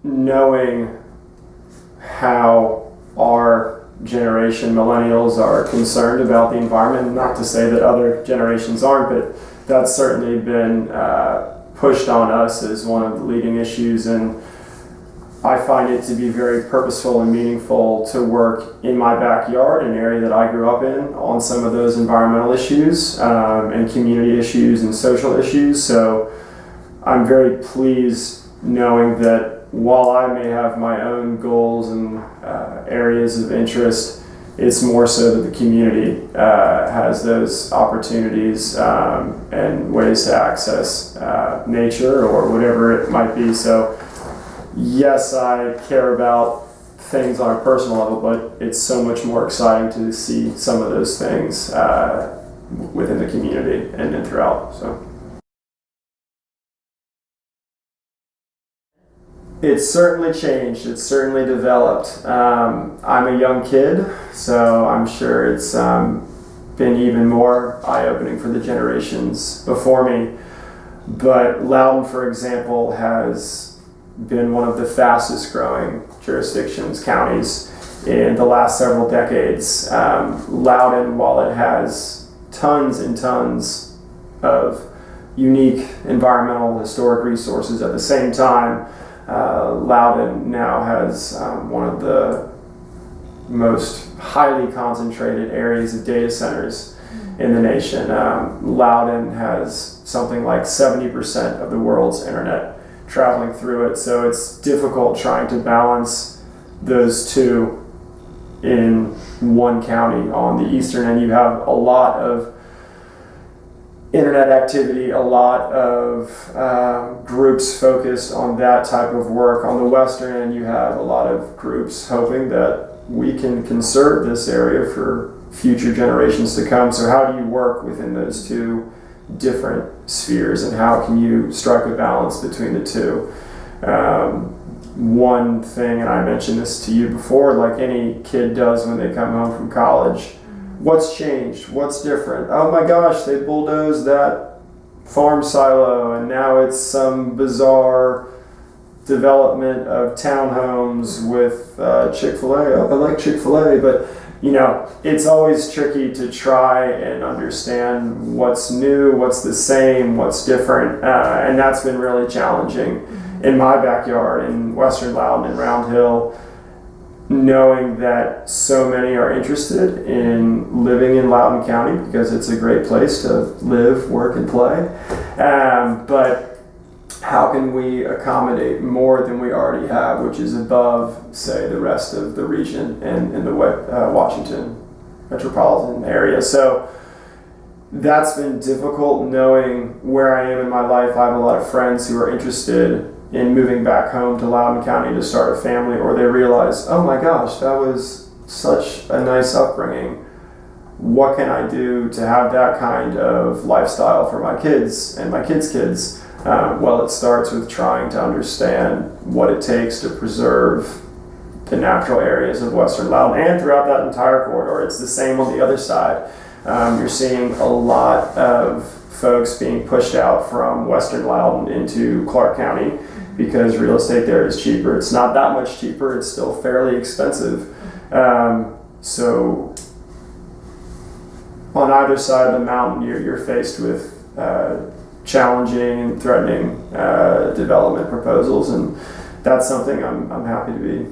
knowing how our generation, millennials, are concerned about the environment, not to say that other generations aren't, but that's certainly been pushed on us as one of the leading issues, and I find it to be very purposeful and meaningful to work in my backyard, an area that I grew up in, on some of those environmental issues and community issues and social issues. So I'm very pleased knowing that while I may have my own goals and areas of interest, it's more so that the community has those opportunities and ways to access nature or whatever it might be. So yes, I care about things on a personal level, but it's so much more exciting to see some of those things within the community and throughout. So it's certainly changed. It's certainly developed. I'm a young kid, so I'm sure it's been even more eye-opening for the generations before me. But Loudoun, for example, has been one of the fastest growing jurisdictions, counties, in the last several decades. Loudoun, while it has tons and tons of unique environmental historic resources, at the same time, Loudoun now has one of the most highly concentrated areas of data centers in the nation. Loudoun has something like 70% of the world's internet traveling through it, so it's difficult trying to balance those two in one county. On the eastern end, you have a lot of internet activity, a lot of groups focused on that type of work. On the western end, you have a lot of groups hoping that we can conserve this area for future generations to come. So how do you work within those two different spheres, and how can you strike a balance between the two? One thing, and I mentioned this to you before, like any kid does when they come home from college, what's changed? What's different? Oh my gosh, they bulldozed that farm silo and now it's some bizarre development of townhomes with Chick-fil-A. Oh, I like Chick-fil-A, but you know, it's always tricky to try and understand what's new, what's the same, what's different, and that's been really challenging in my backyard in Western Loudoun and Round Hill, knowing that so many are interested in living in Loudoun County because it's a great place to live, work, and play. But how can we accommodate more than we already have, which is above, say, the rest of the region and in the Washington metropolitan area? So that's been difficult, knowing where I am in my life. I have a lot of friends who are interested in moving back home to Loudoun County to start a family, or they realize, oh my gosh, that was such a nice upbringing. What can I do to have that kind of lifestyle for my kids and my kids' kids? Well, it starts with trying to understand what it takes to preserve the natural areas of Western Loudoun and throughout that entire corridor. It's the same on the other side. You're seeing a lot of folks being pushed out from Western Loudoun into Clark County because real estate there is cheaper. It's not that much cheaper. It's still fairly expensive. So on either side of the mountain, you're faced with challenging and threatening development proposals, and that's something I'm happy to be